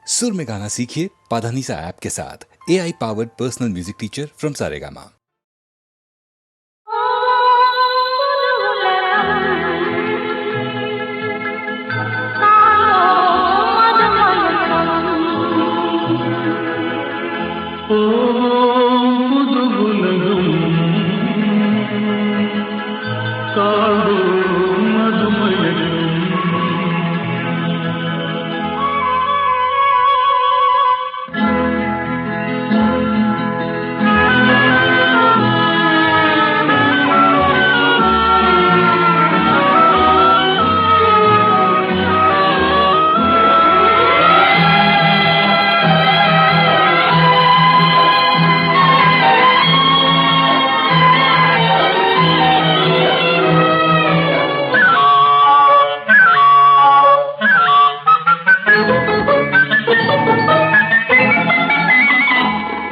सुर में गाना सीखिए पाधानीसा ऐप के साथ। AI powered personal music teacher from Saregama.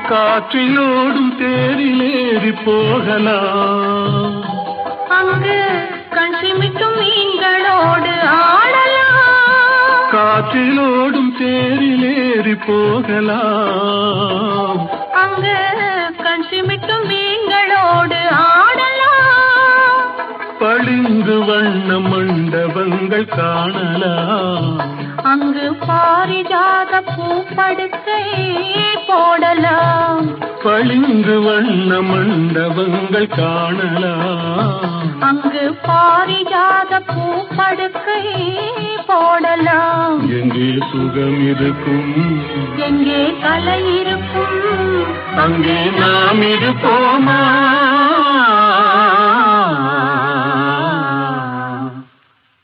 காற்றிலோடும் தேரிலேறி போகலாம், அங்கு கண் சிமிட்டும் மீன்களோடு ஆடலாம். காற்றிலோடும் தேரிலேறி போகலாம், அங்கு கண் சிமிட்டும் மீன்களோடு ஆடலாம். பளிங்கு வண்ண மண்டபங்கள் காணலாம், அங்கு பாரிஜாத பூப்படுக்கை போடலாம். பளிங்கு வண்ண மண்டபங்கள் காணலாம், அங்கு பாரிஜாத பூப்படுக்கை போடலாம். எங்கே சுகம் இருக்கும், எங்கே கலை இருக்கும், அங்கே நாம் இருப்போமா?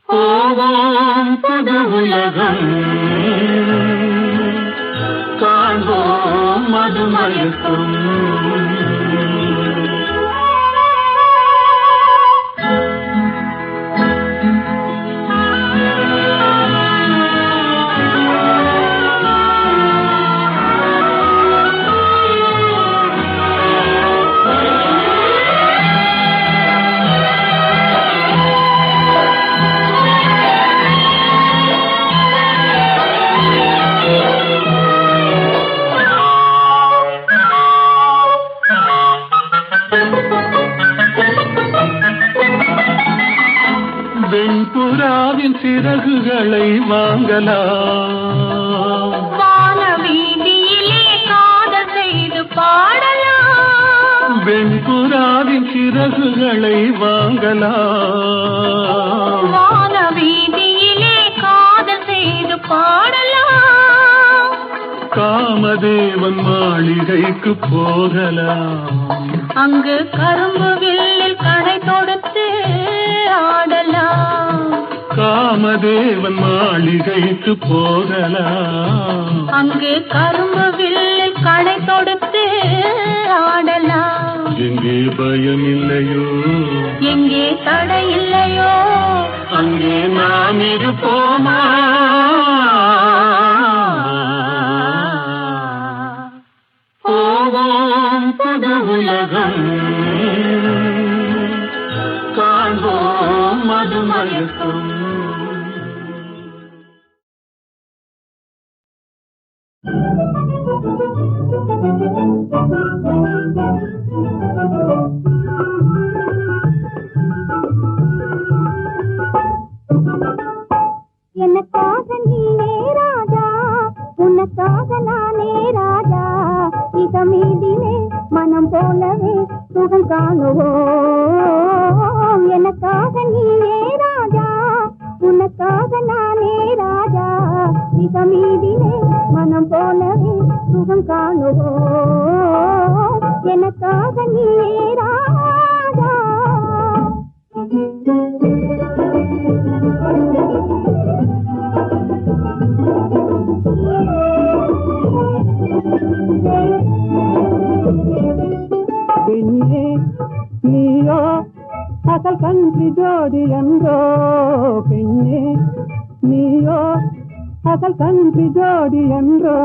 போவோம் புது உலகம், காண்போம் மதுமயக்கம். வெண்புறாவின் சிறகுகளை வாங்கலாம், வான வீதியிலே காதல் செய்து பாடலாம். வெண்புறாவின் சிறகுகளை வாங்கலாம், வான வீதியிலே காதல் செய்து பாடலாம். காமதேவன் மாளிகைக்கு போகலாம், அங்கு கரும்பு வில்லில் கடை தொடுத்து ஆடலாம். காமதேவன் மாளிகைக்கு போகலாம், அங்கு கரும்பு வில்லில் கடை தொடுத்து ஆடலாம். எங்கே பயம் இல்லையோ, எங்கே தடை இல்லையோ, அங்கே நாம் இருப்போமா? போவோம் புது உலகம், காண்போம் மதுமயக்கம். எனக்காக நீயே ராஜா, உனக்காக நானே ராஜா. இகமீதிலே மனம் போலவே சுகம் காணுவோம். எனக்காக நீயே ராஜா, உனக்காக நானே ராஜா. இகமீதிலே மனம் போலவே சுகம் காணுவோம். எனக்காக நீயே ராஜா. பெண்ணே நீயோ அசல் கன்றி ஜோடி என்றோ, பெண்ணே நீயோ அசல் கன்றி ஜோடி என்றோ.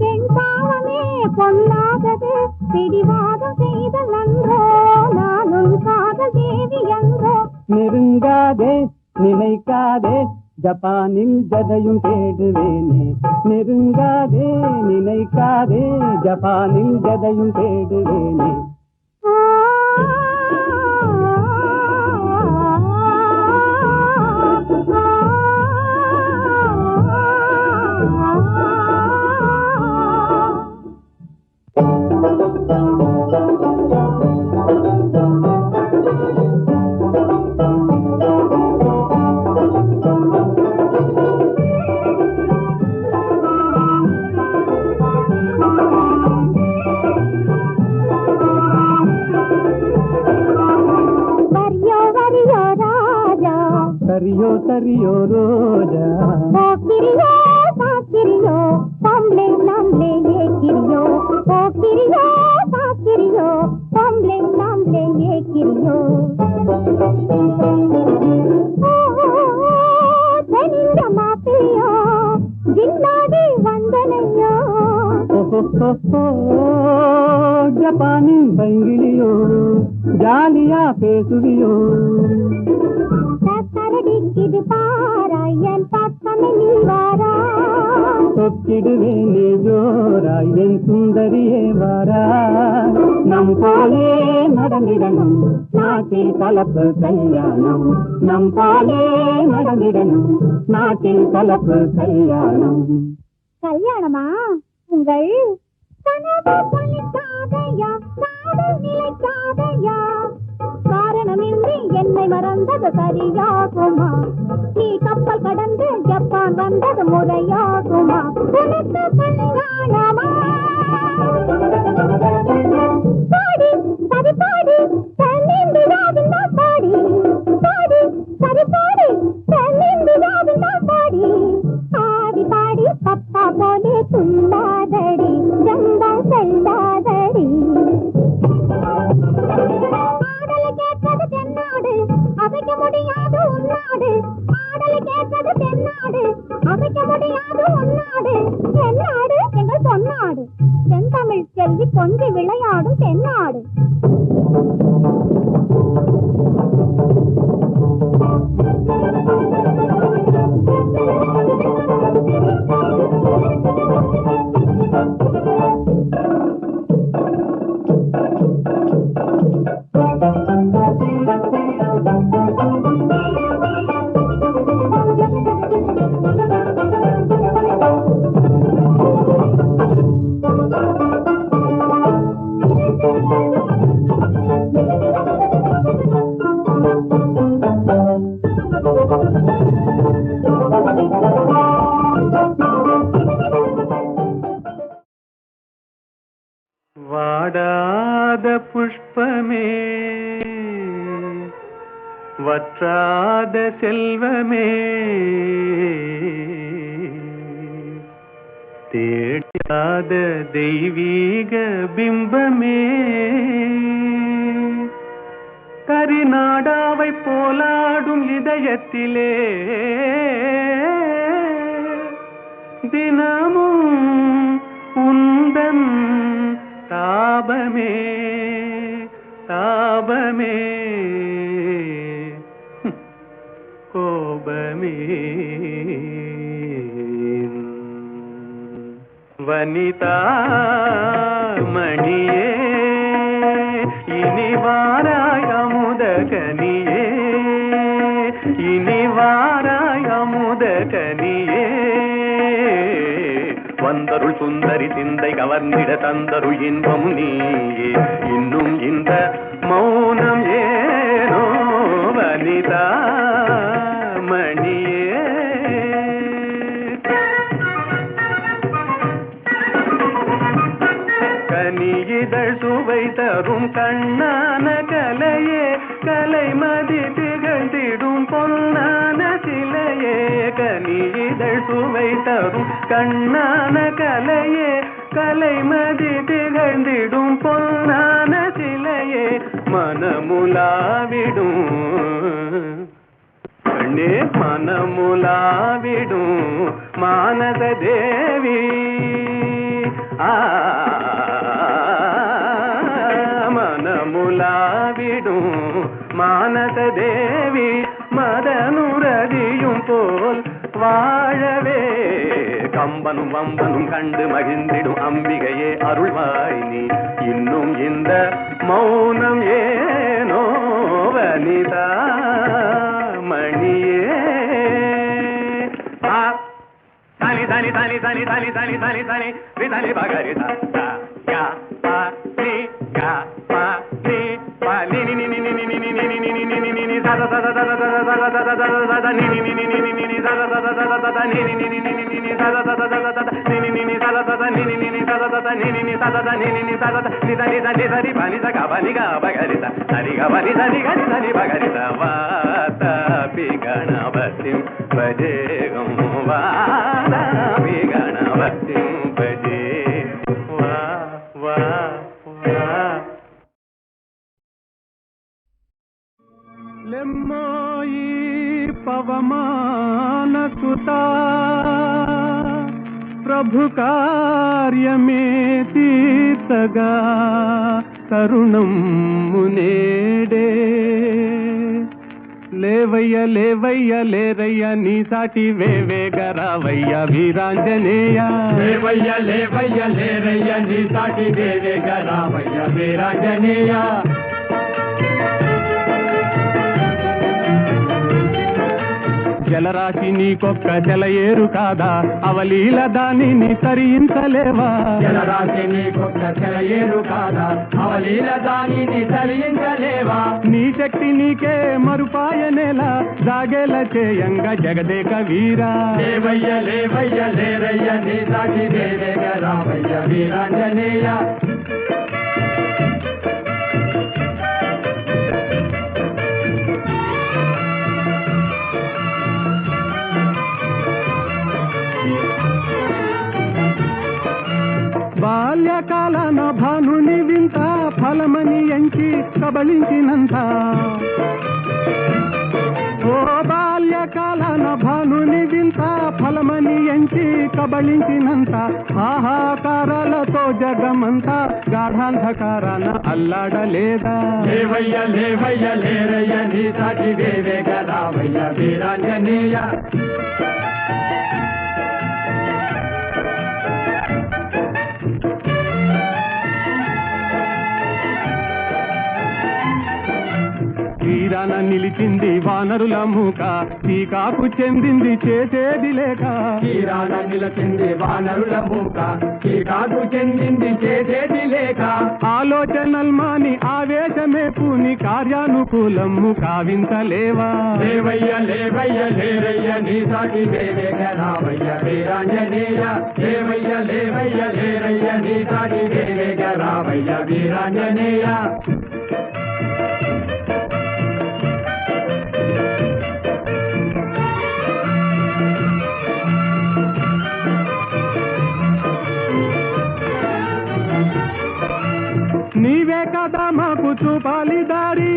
பெண் பாவமே பொல்லாதது, பிடிவாதம் செய்த நன்றோ. நானும் காதல் தேவி என்றோ. நெருங்காதே நினைக்காதே ஜப்பானில் ஜதையும் தேடுவேனே நெருங்காதே நினைக்காதே ஜப்பானில் ஜதையும் தேடுவேனே सरियो सरियो रोजा किरियो साकिरियो पम्ले नामले ये किरियो ओ किरियो साकिरियो पम्ले नामले ये किरियो धनिंग मापियो जिन्नाडी वंदनयो ஜப்பானி பைங்கிலியோ ஜாலியா பேசுவியோ இது பாராயன் பக்கமே நீ வாரா தொக்கிடுவேனே ஜோராய் என் சுந்தரியே வாரா நம் போலே நடந்திடணும் நாட்டில் கலப்பு கல்யாணம் நம் போலே நடந்திடணும் நாட்டில் கலப்பு கல்யாணம் கல்யாணமா உங்கள் கனவு பலிக்காதையா காதல் நிலைக்காதையா காரணமின்றி என்னை மறந்தது சரியாகுமா நீ கப்பல் கடந்து ஜப்பான் வந்தது முறையாகுமா உனக்கு கல்யாணமா பாடி சரி பாடி தென்னிந்தியாவின் பாடி பாடி சரி பாடி தென்னிந்தியாவின் பாடி ஆடி பாடி பப்பா போலே துள்ளாதடி ஜம்பம் செல்லாதடி ஆடலை கேட்பது தென்னாடு அசைக்க முடியாது உன்னாடு ஆடலை கேட்பது தென்னாடு அசைக்க முடியாது உன்னாடு தென்னாடு எங்கள் பொன்னாடு தென்தமிழ் செல்வி கொஞ்சி விளையாடும் தென்னாடு வாடாத புஷ்பமே வற்றாத செல்வமே தேடாத தெய்வீக பிம்பமே கரிநாடாவை போலாடும் இதயத்திலே தினமும் உந்தன் தாபமே தாபமே கோபமே வனிதா மணியே இனி வாராய் அமுத கனியே இனி வாராய் அமுத கனியே வந்தருள் சுந்தரி சிந்தை கவர்ந்திட தந்தருள் இன்பம் நீயே இன்னும் இந்த மௌனம் ஏனோ வனிதா மணியே கனியிதழ் சுவை தரும் கண்ணான கலையே கலைமதி திகழ்ந்திடும் பொன்னான சிலையே கனியிதழ் சுவை தரும் கண்ணான கலையே கலைமதி திகழ்ந்திடும் பொன்னான சிலையே மனமுலாவிடும் கண்ணே மனமுலாவிடும் மானத தேவி மனமுலாவிடும் மானத தேவி மதனுரதியும் போல் வாழவே கம்பனும் வம்பனும் கண்டு மகிழ்ந்திடும் அம்பிகையே அருள்வாய் நீ இன்னும் இந்த மௌனம் ஏனோ வனிதா மணியே தனி தனி தனி தனி தனி தனி தனி தனி விதனி பகரி யா பா நீ யா பா நீ பா நீ நீ நீ நீ நீ நீ நீ நீ நீ நீ நீ நீ நீ da da da da da da da da da da da da நீ நீ நீ நீ நீ நீ நீ da da da da da da da நீ நீ நீ நீ நீ நீ நீ da da da da da da நீ நீ நீ நீ da da da da நீ நீ நீ நீ da da da da நீ நீ நீ da da da நீ நீ நீ da da da நீ da நீ da நீ சரி பனி ச க பனி க பகரி த சரி க பனி சரி க நீ சரி பகரி த வாத பி கணபதிம் பஜேகம் வாத பி கணபதிம் பஜே வா வா வா లెమ్మోయి పవమాన సుతా ప్రభు కార్యమే తీర్చగా తరుణం మునేడే లేవయ్య లేవయ్య లేరయ్య నీ సాటి వేవేగరావయ్య వీరాంజనేయ లేవయ్య లేవయ్య లేరయ్య నీ సాటి వేవేగరావయ్య వీరాంజనేయ జలరాశి నీకొక్క జలయేరు కాదా అవలీల దానిని తరించలేవా జలరాశి నీకొక్క జలయేరు కాదా అవలీల దానిని తరించలేవా నీ శక్తి నీకే మరుపాయనేలా జాగేల చేయంగా జగదేక వీరా లేవయ్య లేవయ్య లేరయ్య నీ సాటి దేవేగ రావయ్య వీరాంజనేయ బాల్యకాలన భానుని వింత ఫలమని ఎంచి కబళించినంత ఓ బాల్యకాలన భానుని వింత ఫలమని ఎంచి కబళించినంత ఆహాకారాలతో జగమంతా గాఢాంధకారాన అల్లాడలేదా లేవయ్య లేవయ్య లేరయ్య నీ సాటి వేవేగ రావయ్య వీరాంజనేయ తీరాన నిలిచింది వానరుల మూక టీకాకు చెందింది చేసేది లేక తీరాన నిలిచింది వానరుల మూక టీకాకు చెందింది చేసేది లేక ఆలోచనల్మాని ఆవేశమే పూని కార్యానుకూలము కావించలేవా లేవయ్య లేవయ్య లేరయ్య నీ సాటి వేవేగ రావయ్య వీరాంజనేయ లేవయ్య లేవయ్య లేరయ్య నీ సాటి వేవేగ రావయ్య వీరాంజనేయ నీవే కదా మాకు చూపాలి దారి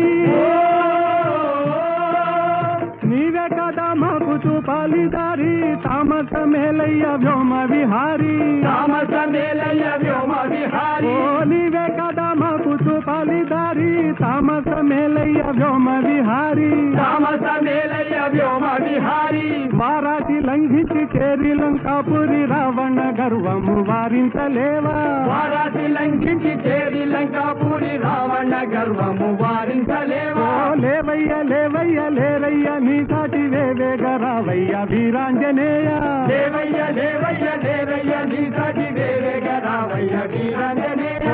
నీవే కదా మాకు చూపాలి దారి తామస మేలయ్య వ్యోమ విహారీ తామస మేలయ్య వ్యోమ విహారీ ఓ నీవే కదా మాకు చూపాలి దారి తామస మేలయ్య వ్యోమ విహారీ తామస మేలయ్య వ్యోమ విహారీ వారాసి లంఘించి చేరి లంకాపురి రావణ గర్వము వారించలేవా వారాసి లంఘించి చేరి లంకాపురి రావణ గర్వము వారించలేవా లేవయ్య లేవయ్య లేరయ్య నీ సాటి వేవేగ రావయ్య వీరాంజనేయ లేవయ్య లేవయ్య లేరయ్య నీ సాటి వేవేగ రావయ్య వీరాంజనేయ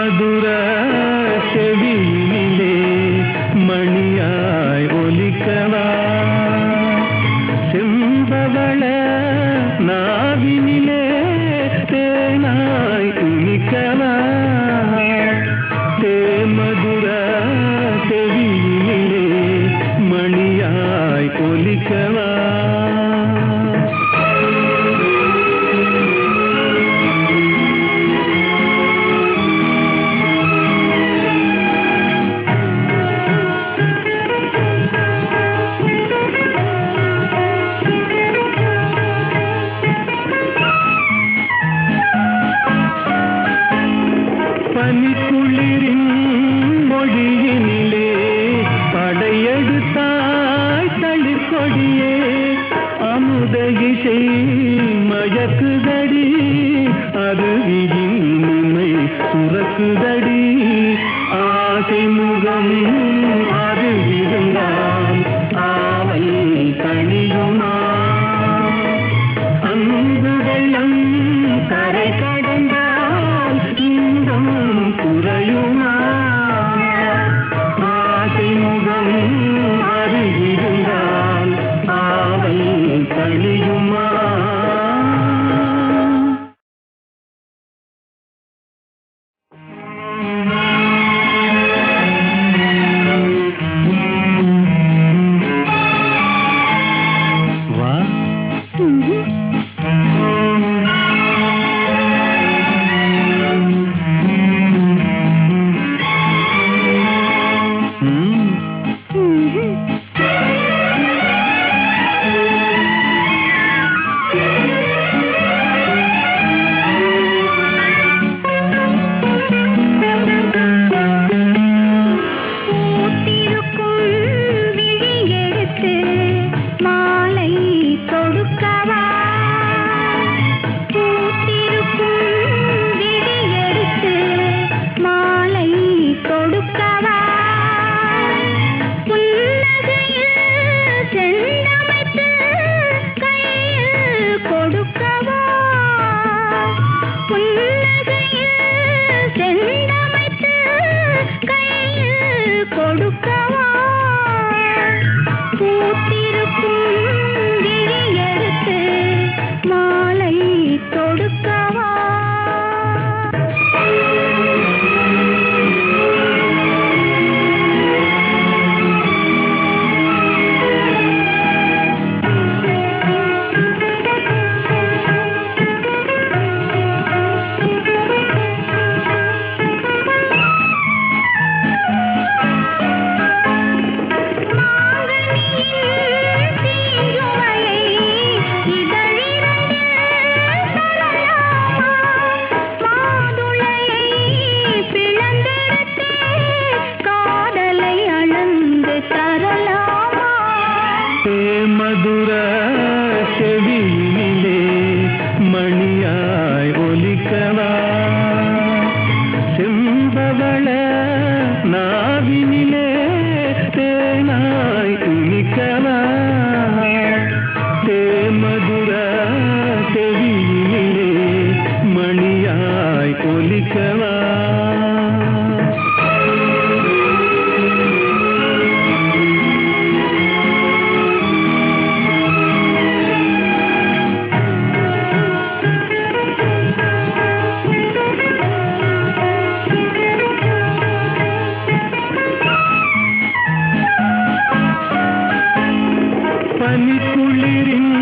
மதுர செவியினிலே மணியாய் ஒலிக்கவா செம்பவள நாவினிலே தேனாய் இனிக்கவா தேமதுர செவியினிலே மணியாய் ஒலிக்கவா பனிக்குளிரின் மொழியினிலே படையெடுத்தாய் தளிர்கொடியே அமுத இசை மயக்குதடி அருவியின் இனிமை சுரக்குதடி ஆசை முகம் அது இருந்தால் ஆவல் தனியுமா அன்பு வெள்ளம் கரை கடந்தால் இன்பம் குறையுமா ஆசை முகம் அது இருந்தால் ஆவல் தனியுமா வா மதுர செவியினிலே மணியாய் ஒலிக்கவா செம்பவள நாவினிலே தேனாய் இனிக்கவா தேமதுர செவியினிலே மணியாய் ஒலிக்கவா பனிக்குளிரின்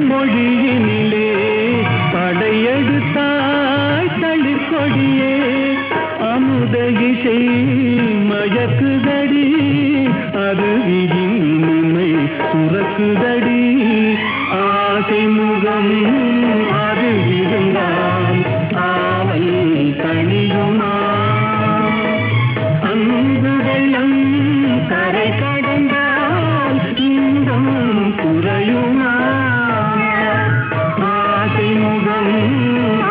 மொழியினிலே படையெடுத்தாய் தளிர்கொடியே அமுத இசை மயக்குதடி அருவியின் இனிமை சுரக்குதடி ஆசை முகம் அது இருந்தால் ஆவல் தனியுமா அன்பு வெள்ளம் கரை கடந்தால் இன்பம் குறையுமா ஆசை முகம்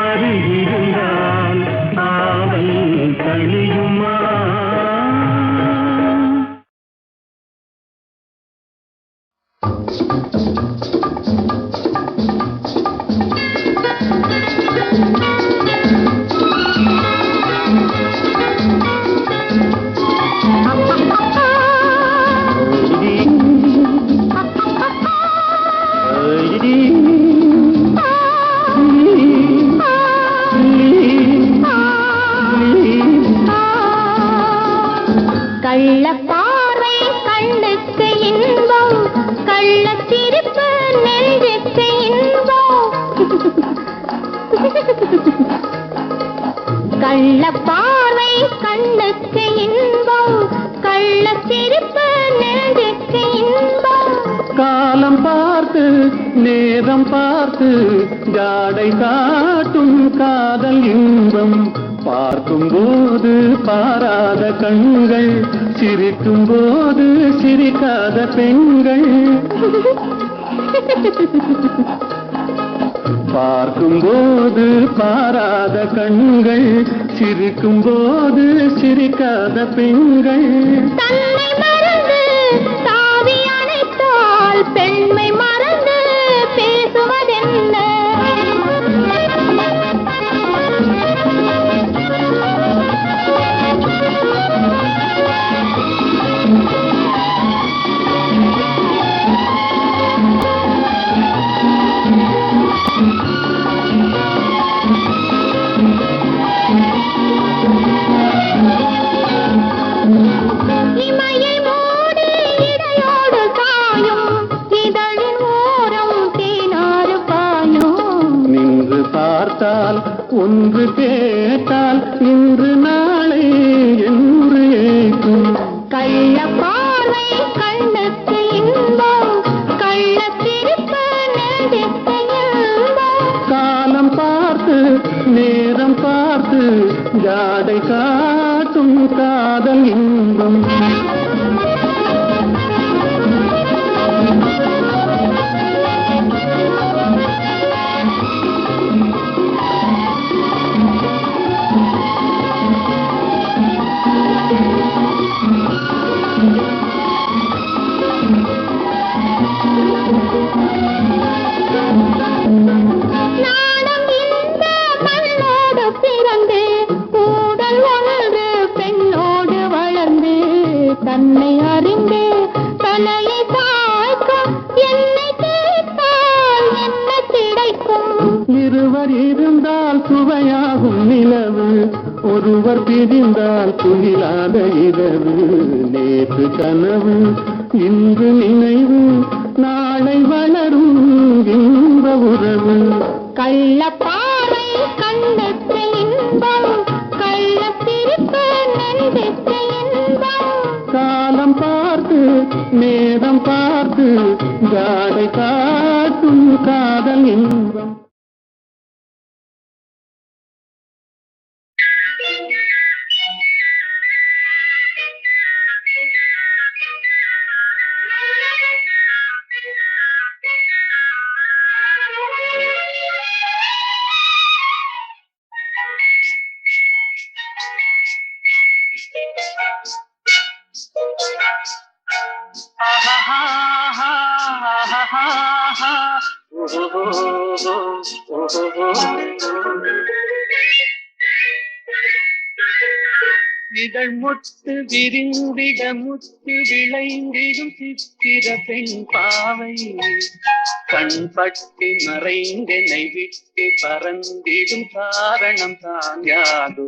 அது இருந்தால் ஆவல் தனியுமா Thank you. கள்ள பார்வை கண்ணுக்கு இன்பம், கள்ள சிரிப்பு நெஞ்சுக்கு இன்பம். காலம் பார்த்து நேரம் பார்த்து ஜாடை காட்டும் காதல் இன்பம். பார்க்கும் போது பாராத கண்கள், சிரிக்கும் போது சிரிக்காத பெண்கள். பார்க்கும் போது பாராத கண்கள், சிரிக்கும் போது சிரிக்காத பெண்கள். தன்னை மறந்து தாவி அணைத்தால் பெண்மை மறந்து பேசுவதென்ன? இமையை மூடி இடையோடு சாயும், இதழின் ஓரம் தேனாறு பாயும். நின்று பார்த்தால் ஒன்று கேட்டால் இன்று நாளை என்று ஏற்கும். கள்ள பார்வை கண்ணுக்கு இன்பம், கள்ள சிரிப்பு நெஞ்சுக்கு இன்பம். காலம் பார்த்து நேரம் பார்த்து ஜாடை காட்டும் காதல் இன்பம். நாணம் இந்த மண்ணோடு பிறந்து, ஊடல் ஒன்று பெண்ணோடு வளர்ந்து, தன்னை அறிந்து தலையை தாய்க்கும், என்னை கேட்டால் என்ன கிடைக்கும்? இருவர் இருந்தால் சுவையாகும் நிலவு, ஒருவர் பிரிந்தால் துயிலாத இரவு. நேற்று கனவு இன்று நினைவு, நாளை வளரும் இன்ப உறவு. கள்ள பார்வை கண்ணுக்கு இன்பம், கள்ள சிரிப்பு நெஞ்சுக்கு இன்பம். காலம் பார்த்து நேரம் பார்த்து ஜாடை காட்டும் காதல் இன்பம். இதழ் முத்து விரிந்திட முத்து விளைந்திடும் சித்திர பெண் பாவை, கண் பட்டு மறைந்தென்னை விட்டு பறந்திடும் காரணம் தான் யாதோ?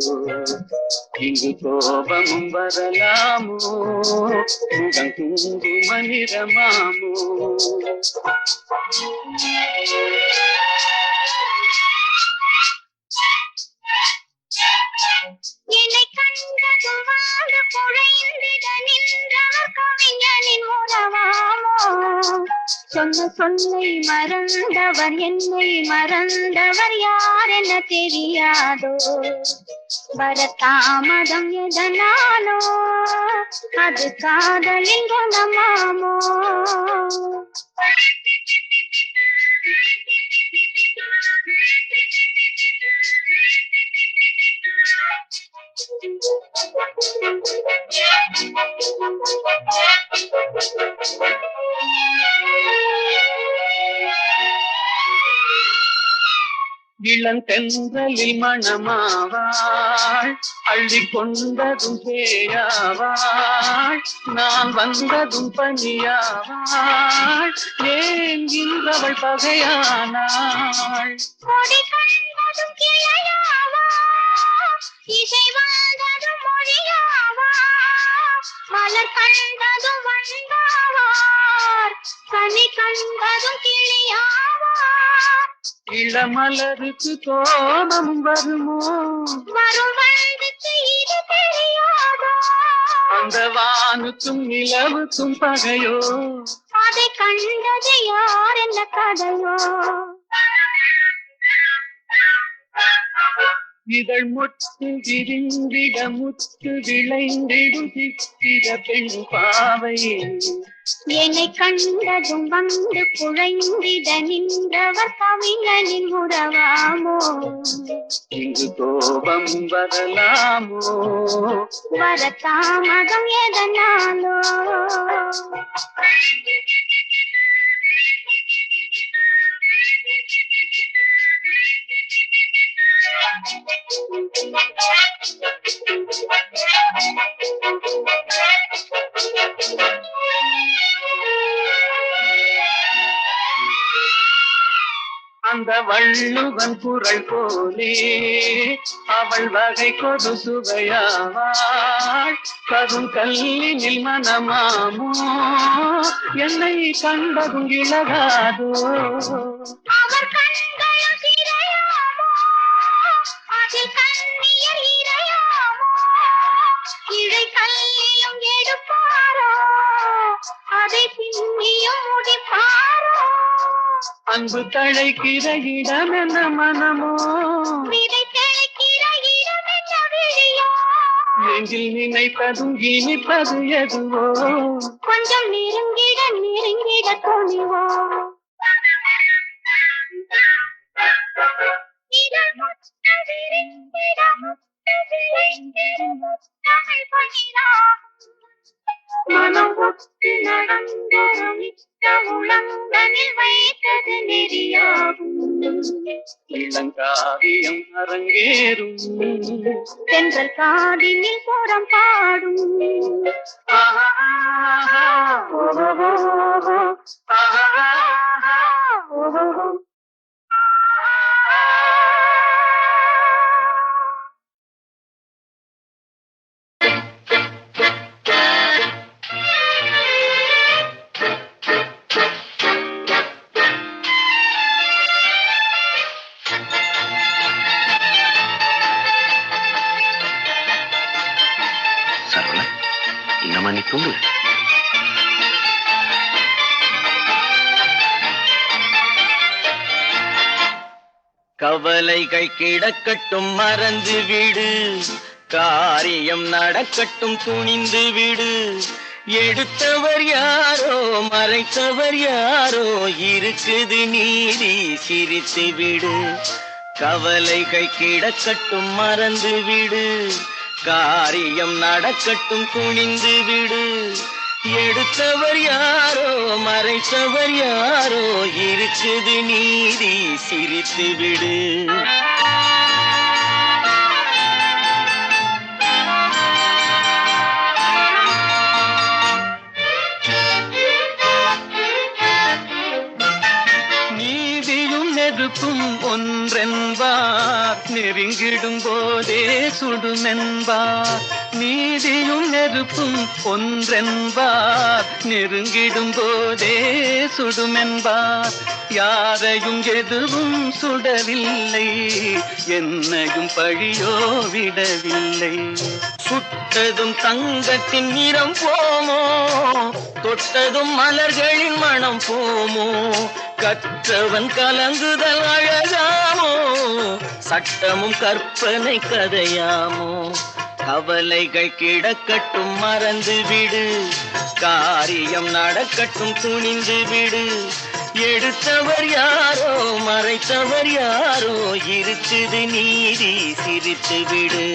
இங்கு கோபமும் வரலாமோ, முகம் குங்கும நிறமாமோ? என்னை கண்டதும் வாழ்ந்து குழைந்திட நின்றவர் கவிஞனின் உறவாமோ? சொன்ன சொல்லை மறந்தவர், என்னை மறந்தவர் யார் என்ன தெரியாதோ? வரதாமதம் எதனாலோ, அது காதலின் குணமாமோ? இளந்தென்றலில் மணமாவாள், அள்ளி கொண்டதும் பேயாவாள், நான் வந்ததும் பனியாவாள், ஏன் இன்றவள் பகையானாள்? கொடி கண்டதும் கிளையாவா, இசை வந்ததும் மொழியாவா, மலர் கண்டதும் வந்தாவார், கனி கண்டதும் கிளியாவா, இளமலருக்கு கோபம் வருமோ? வரும் வயதுக்கு இது தெரியாதோ? அந்த வானுக்கும் நிலவுக்கும் பகையோ? அதை கண்டது யார் என்ன கதையோ? இதழ் முத்து விரிந்திட முத்து விளைந்திடும் சித்திர பெண் பாவை என்னை கண்டதும் வந்து குழைந்திட நின்றவர் கவிஞனின் உறவாமோ? இங்கு கோபம் வரலாமோ? வரத்தாமதம் எதனாலோ? அந்த வள்ளுவன் குரல் போலே அவள் வகை கொடு சுவையாவாள். கரும் கல்லினில் மனமாமோ என்னை கண்டதும் இழகாதோ? அவர் கண்களும் சிறையாமோ? அதில் கண்ணியல் இறையாமோ? இழை கல்லிலும் எடுப்பாரோ? அதை பின்னியும் முடிப்பாரோ? அன்பு தழைக்கிற இடம் என்ன மனமோ? விதை தெளிக்கிற இடம் என்ன விழியோ? நெஞ்சில் நினைப்பதும் இனிப்பது எதுவோ? கொஞ்சம் நெருங்கிட நெருங்கிட துணிவோ? இதழ் முத்து விரிந்திட முத்து விளைந்திடும் முத்தமிழ் பகிரா. மனம் ஒத்து நடந்தொரு மிக்க உளங்கனில் வைத்தது நெறியாகும். இளங்காவியம் அரங்கேறும் சென்றல் காதினில் புறம் பாடும். சரவணா, இன்னமா நீ தூங்கல? கவலைகள் கிடக்கட்டும் மறந்து விடு, காரியம் நடக்கட்டும் துணிந்து விடு. எடுத்தவர் யாரோ மறைத்தவர் யாரோ, இருக்குது நீதி சிரித்து விடு. கவலைகள் கிடக்கட்டும் மறந்து விடு, காரியம் நடக்கட்டும் துணிந்து விடு. எடுத்தவர் யாரோ மறைத்தவர் யாரோ, இருக்குது நீதி சிரித்து விடு. நீதியும் நெருப்பும் ஒன்றென்பார், நெருங்கிடும் போதே சுடுமென்பார். நீதியும் நெருப்பும் ஒன்றென்பார், நெருங்கிடும் போதே சுடுமென்பார். யாரையும் எதுவும் சுடவில்லை, என்னையும் பழியோ விடவில்லை. சுட்டதும் தங்கத்தின் நிறம் போமோ, தொட்டதும் மலர்களின் மனம் போமோ. கற்றவன் கலங்குதல் அழகாமோ, சட்டமும் கற்பனை கதையாமோ. கவலைகள் கிடக்கட்டும் மறந்து விடு, காரியம் நடக்கட்டும் துணிந்து விடு. எடுத்தவர் யாரோ மறைத்தவர் யாரோ, இருக்குது நீதி சிரித்து விடு.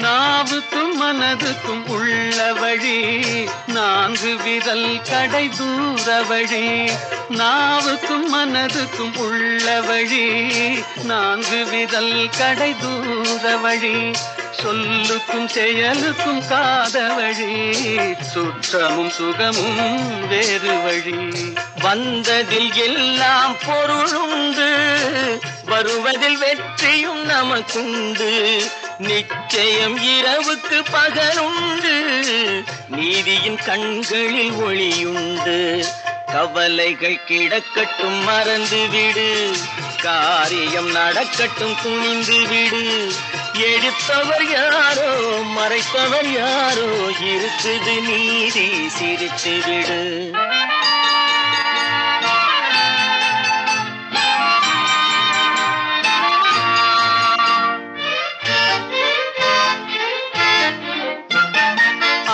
நாவுக்கும் மனதுக்கும் உள்ள வழி, நான்கு விரல் கடை தூர வழி. நாவுக்கும் மனதுக்கும் உள்ள வழி, நான்கு விரல் கடை தூர வழி. சொல்லுக்கும் செயலுக்கும் காத வழி, சுற்றமும் சுகமும் வேறு வழி. வந்ததில் எல்லாம் பொருளுண்டு, வருவதில் வெற்றியும் நமக்குண்டு. நிச்சயம் இரவுக்கு பகலுண்டு, நீதியின் கண்களில் ஒளியுண்டு. கவலைகள் கிடக்கட்டும் மறந்துவிடு, காரியம் நடக்கட்டும் துணிந்து விடு. எடுத்தவர் யாரோ மறைத்தவர் யாரோ, இருக்குது நீதி சிரித்து விடு.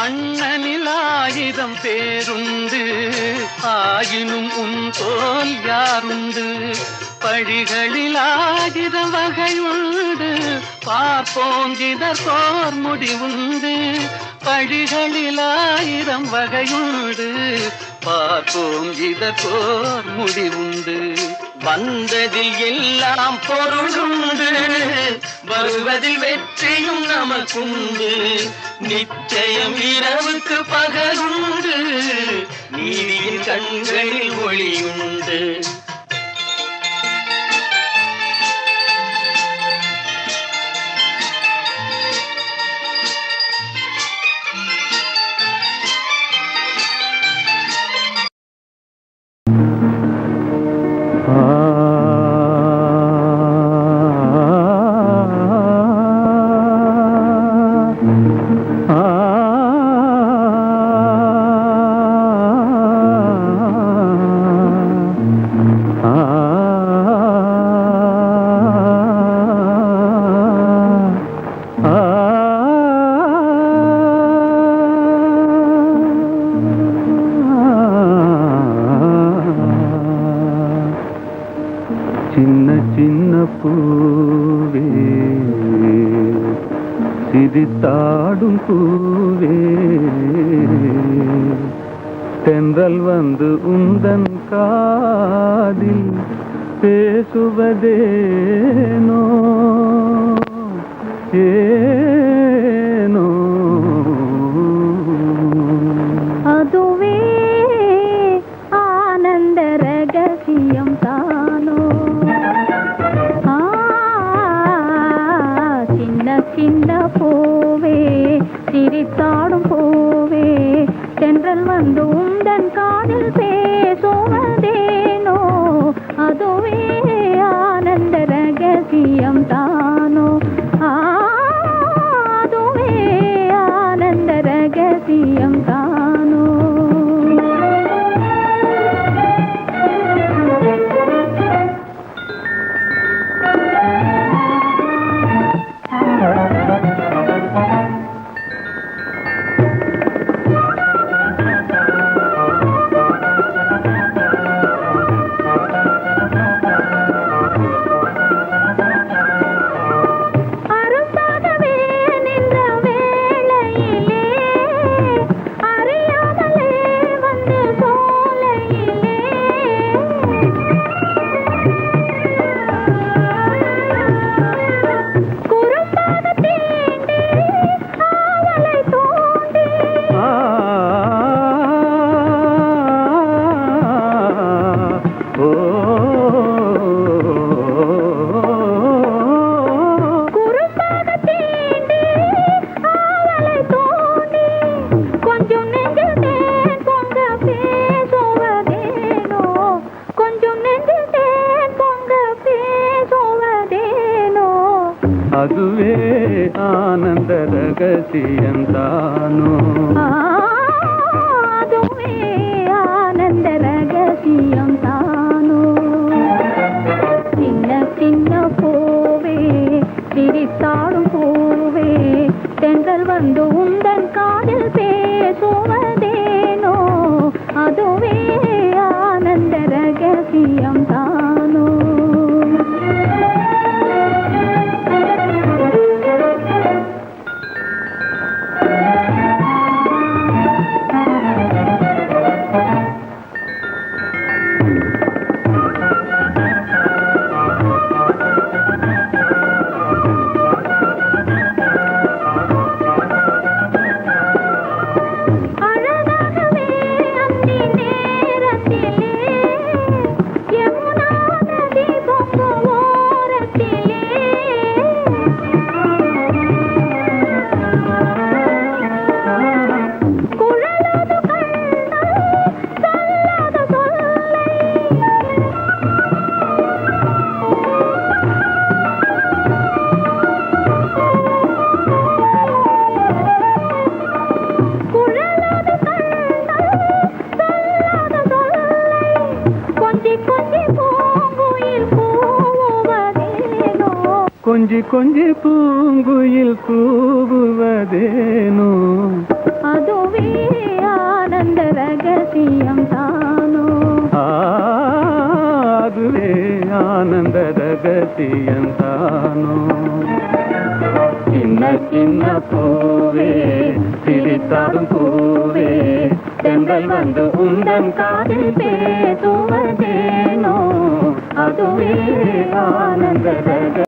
அண்ணனில் 1000 பேருண்டு, ஆயினும் உன் போல் யாருண்டு. பழிகளில் 1000 வகையுண்டு, பார்ப்போம் இதற்கோர் முடிவுண்டு. பழிகளில் 1000 வகையுண்டு, பார்ப்போம் இதற்கோர் முடிவுண்டு. வந்ததில் எல்லாம் பொருளுண்டு, வருவதில் வெற்றியும் நமக்குண்டு. நிச்சயம் இரவுக்கு பகலுண்டு, நீதியின் கண்களில் ஒளியுண்டு. சின்ன சின்ன பூவே, சிரித்தாடும் பூவே, தென்றல் வந்து உந்தன் காதில் பேசுவதேனோ ஏனோ. அதுவே ஆனந்த ரகசியம் தானோ. சின்ன சின்ன பூவே, சிரித்தாடும் பூவே, தென்றல் வந்து உந்தன் காதில் பேசுவதேனோ. அதுவே ஆனந்த ரகசியம் தானோ. அதுவே ஆனந்த ரகசியம் தானோ. அதுவே ஆனந்த ரகசியம் தானோ. அதுவே ஆனந்த ரகசியம் தானோ. சின்ன சின்ன பூவே, சிரித்தாடும் பூவே, தென்றல் வந்து உந்தன் காதில் பேசுவதேனோ. அதுவே ஆனந்த ரகசியம் தானோ. அழகாகவே அந்தி நேரத்திலே கொஞ்சி கொஞ்சி பூங்குயில் கூவுவதேனோ அதுவே ஆனந்த ரகசியம் தானோ அதுவே ஆனந்த ரகசியம் தானோ சின்ன சின்ன பூவே சிரித்தாடும் பூவே தென்றல் வந்து உந்தன் காதில் பேசுவதேனோ அதுவே ஆனந்த ரகசியம்